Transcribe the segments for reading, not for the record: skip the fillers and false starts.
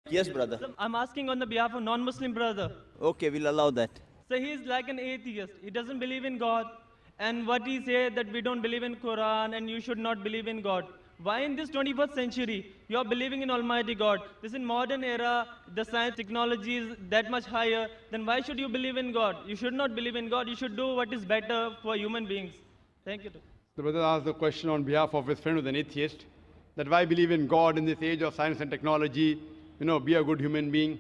Yes, brother. So I'm asking on the behalf of non-Muslim brother. Okay, we'll allow that. So he's like an atheist. He doesn't believe in God. And what he said that we don't believe in Quran and you should not believe in God. Why in this 21st century you're believing in Almighty God? This in modern era, the science technology is that much higher. Then why should you believe in God? You should not believe in God. You should do what is better for human beings. Thank you. The brother asked the question on behalf of his friend who's an atheist, that why believe in God in this age of science and technology, be a good human being.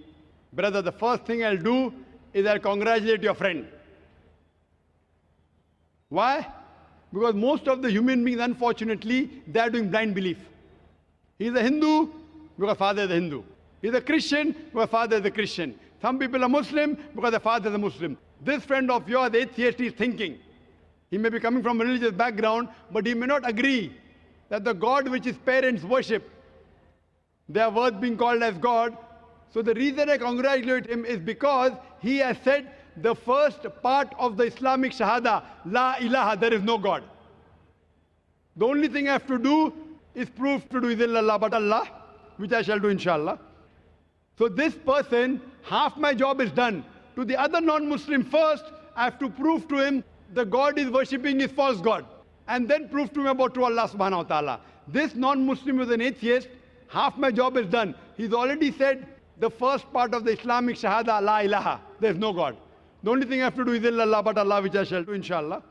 Brother, the first thing I'll do is I'll congratulate your friend. Why? Because most of the human beings, unfortunately, they are doing blind belief. He's a Hindu because father is a Hindu. He's a Christian because father is a Christian. Some people are Muslim because the father is a Muslim. This friend of yours, the atheist, is thinking. He may be coming from a religious background, but he may not agree that the God which his parents worship, they are worth being called as God. So the reason I congratulate him is because he has said the first part of the Islamic Shahada, La ilaha, there is no God. The only thing I have to do is prove to do illallah but Allah, which I shall do inshallah. So this person, half my job is done. To the other non-Muslim first, I have to prove to him the God is worshipping is false God. And then prove to him about true Allah subhanahu wa ta'ala. This non-Muslim is an atheist, half my job is done. He's already said the first part of the Islamic Shahada, La ilaha, there is no God. The only thing I have to do is illallah but Allah, which I shall do inshallah.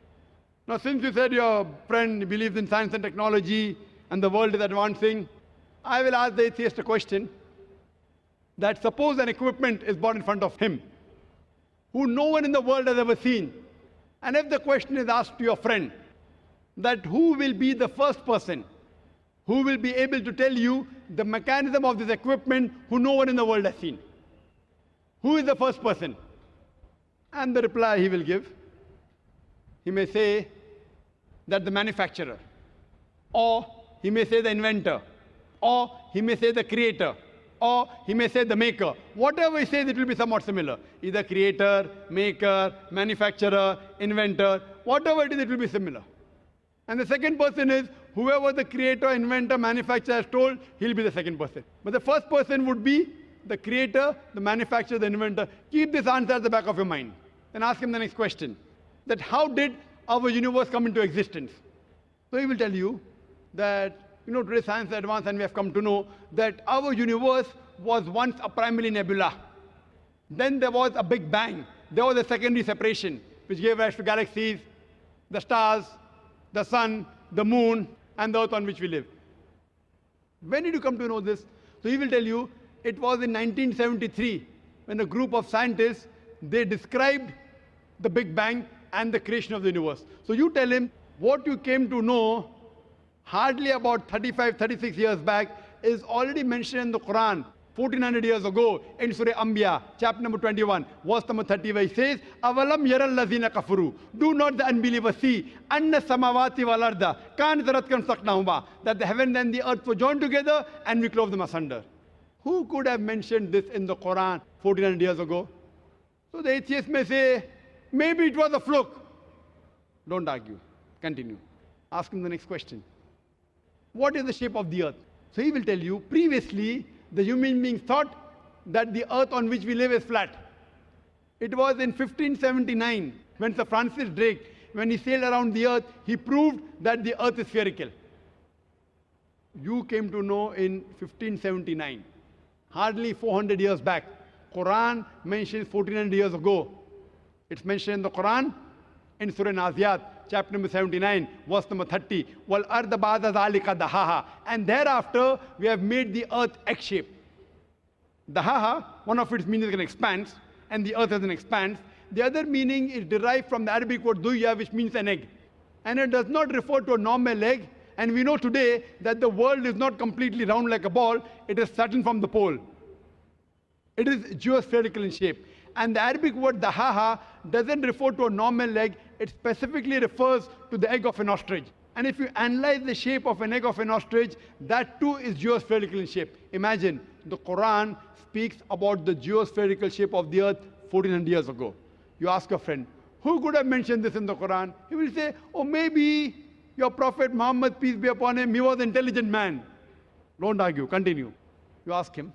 Now since you said your friend believes in science and technology and the world is advancing, I will ask the atheist a question, that suppose an equipment is brought in front of him, who no one in the world has ever seen. And if the question is asked to your friend, that who will be the first person who will be able to tell you the mechanism of this equipment who no one in the world has seen? Who is the first person? And the reply he will give, he may say that the manufacturer, or he may say the inventor, or he may say the creator, or he may say the maker. Whatever he says, it will be somewhat similar. Either creator, maker, manufacturer, inventor, whatever it is, it will be similar. And the second person is whoever the creator, inventor, manufacturer has told, he'll be the second person. But the first person would be the creator, the manufacturer, the inventor. Keep this answer at the back of your mind. Then ask him the next question, that how did our universe come into existence? So he will tell you that, today science is advanced and we have come to know that our universe was once a primary nebula. Then there was a big bang. There was a secondary separation, which gave rise to galaxies, the stars, the sun, the moon, and the earth on which we live. When did you come to know this? So he will tell you, it was in 1973 when a group of scientists, they described the Big Bang and the creation of the universe. So you tell him what you came to know hardly about 35, 36 years back is already mentioned in the Quran 1400 years ago in Surah Anbiya, chapter number 21, verse number 30, where he says, Avalam yaral lazina kafuru. Do not the unbelievers see anna samawati wal arda kan zaratkan saknahuma, that the heaven and the earth were joined together and we clove them asunder. Who could have mentioned this in the Quran 1400 years ago? So the atheist may say, maybe it was a fluke. Don't argue. Continue. Ask him the next question. What is the shape of the earth? So he will tell you, previously, the human beings thought that the earth on which we live is flat. It was in 1579 when Sir Francis Drake, when he sailed around the earth, he proved that the earth is spherical. You came to know in 1579, hardly 400 years back. Quran mentions 1400 years ago. It's mentioned in the Quran in Surah Naziyat, chapter number 79, verse number 30. Wal arda ba'da zalika dahaha. And thereafter, we have made the earth egg-shaped. Dahaha, one of its meanings is an expanse, and the earth is an expanse. The other meaning is derived from the Arabic word duya, which means an egg. And it does not refer to a normal egg. And we know today that the world is not completely round like a ball. It is flattened from the pole. It is geospherical in shape. And the Arabic word dahaha doesn't refer to a normal egg. It specifically refers to the egg of an ostrich. And if you analyze the shape of an egg of an ostrich, that too is geospherical in shape. Imagine, the Quran speaks about the geospherical shape of the earth 1400 years ago. You ask a friend, who could have mentioned this in the Quran? He will say, oh, maybe your Prophet Muhammad, peace be upon him, he was an intelligent man. Don't argue, continue. You ask him,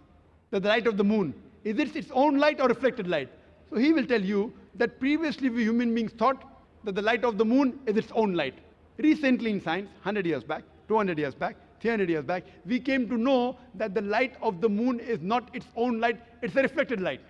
that the light of the moon, is it its own light or reflected light? So he will tell you that previously we human beings thought that the light of the moon is its own light. Recently in science, 100 years back, 200 years back, 300 years back, we came to know that the light of the moon is not its own light, it's a reflected light.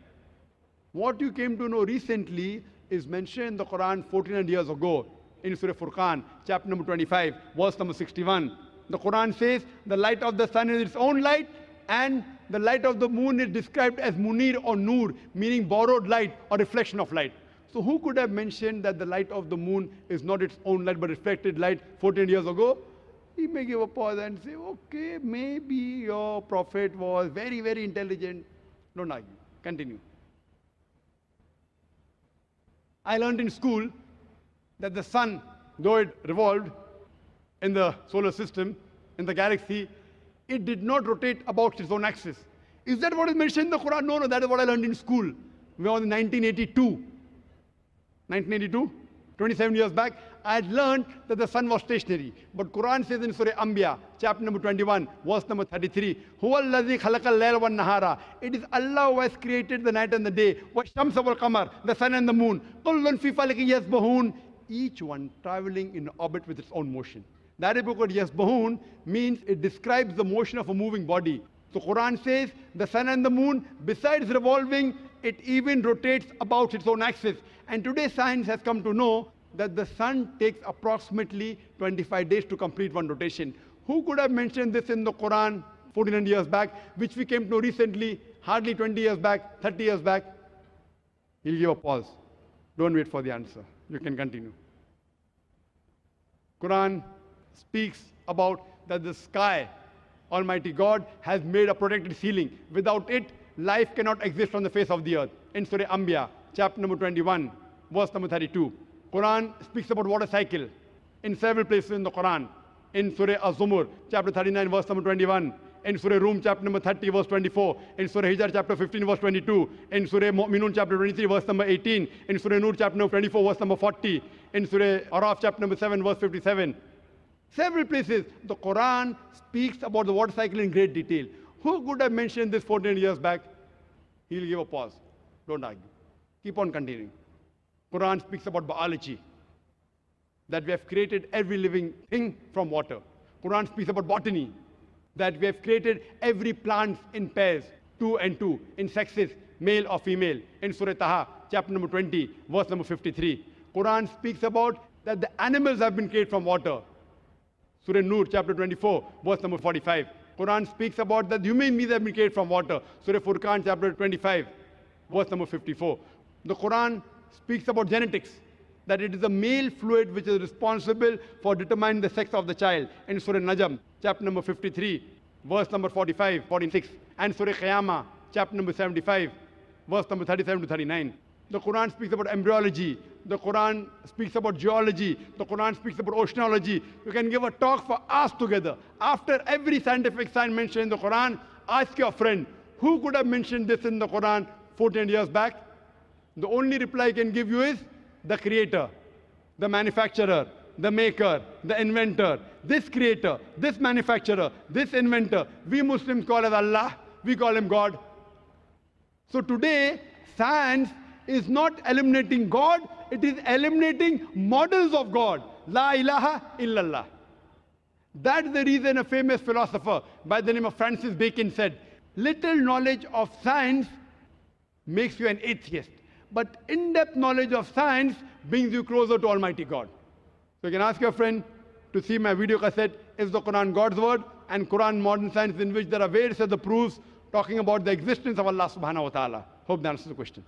What you came to know recently is mentioned in the Quran 1400 years ago in Surah Furqan, chapter number 25, verse number 61. The Quran says the light of the sun is its own light, and the light of the moon is described as munir or nur, meaning borrowed light or reflection of light. So who could have mentioned that the light of the moon is not its own light but reflected light 14 years ago? He may give a pause and say, okay, maybe your prophet was very, very intelligent. Don't argue. Continue. I learned in school that the sun, though it revolved in the solar system, in the galaxy, it did not rotate about its own axis. Is that what is mentioned in the Quran? No, that is what I learned in school. We were in 1982. 1982, 27 years back, I had learned that the sun was stationary. But Quran says in Surah Anbiya, chapter number 21, verse number 33, Huwa allazi khalaqal layla wan nahara. It is Allah who has created the night and the day. Wa shamsa wal qamar, the sun and the moon. Kullun fi falakin yasbahun. Each one traveling in orbit with its own motion. That is because yasbahun means it describes the motion of a moving body. So Quran says the sun and the moon, besides revolving, it even rotates about its own axis. And today science has come to know that the sun takes approximately 25 days to complete one rotation. Who could have mentioned this in the Quran 1400 years back, which we came to know recently, hardly 20 years back, 30 years back? He'll give a pause. Don't wait for the answer. You can continue. Quran speaks about that the sky, Almighty God, has made a protected ceiling. Without it, life cannot exist on the face of the earth. In Surah Anbiya, chapter number 21, verse number 32. Quran speaks about water cycle in several places in the Quran. In Surah Az-Zumur, chapter 39, verse number 21. In Surah Rum, chapter number 30, verse 24. In Surah Hijr, chapter 15, verse 22. In Surah Mu'minun, chapter 23, verse number 18. In Surah Nur, chapter number 24, verse number 40. In Surah Araf, chapter number 7, verse 57. Several places, the Quran speaks about the water cycle in great detail. Who could have mentioned this 14 years back? He'll give a pause. Don't argue. Keep on continuing. Quran speaks about biology, that we have created every living thing from water. Quran speaks about botany, that we have created every plant in pairs, 2 and 2, in sexes, male or female. In Surah Taha, chapter number 20, verse number 53. Quran speaks about that the animals have been created from water. Surah Nur, chapter 24, verse number 45. Quran speaks about that human beings have been created from water. Surah Furqan, chapter 25, verse number 54. The Quran speaks about genetics, that it is the male fluid which is responsible for determining the sex of the child. In Surah Najm, chapter number 53, verse number 45, 46. And Surah Qiyamah, chapter number 75, verse number 37 to 39. The Quran speaks about embryology. The Quran speaks about geology. The Quran speaks about oceanology. You can give a talk for hours together. After every scientific sign mentioned in the Quran, ask your friend, who could have mentioned this in the Quran 14 years back? The only reply I can give you is the creator, the manufacturer, the maker, the inventor. This creator, this manufacturer, this inventor, we Muslims call as Allah, we call him God. So today, science is not eliminating God, it is eliminating models of God. La ilaha illallah. That's the reason a famous philosopher by the name of Francis Bacon said, little knowledge of science makes you an atheist, but in-depth knowledge of science brings you closer to Almighty God. So you can ask your friend to see my video cassette, Is the Quran God's Word? And Quran Modern Science, in which there are various other proofs talking about the existence of Allah subhanahu wa ta'ala. Hope that answers the question.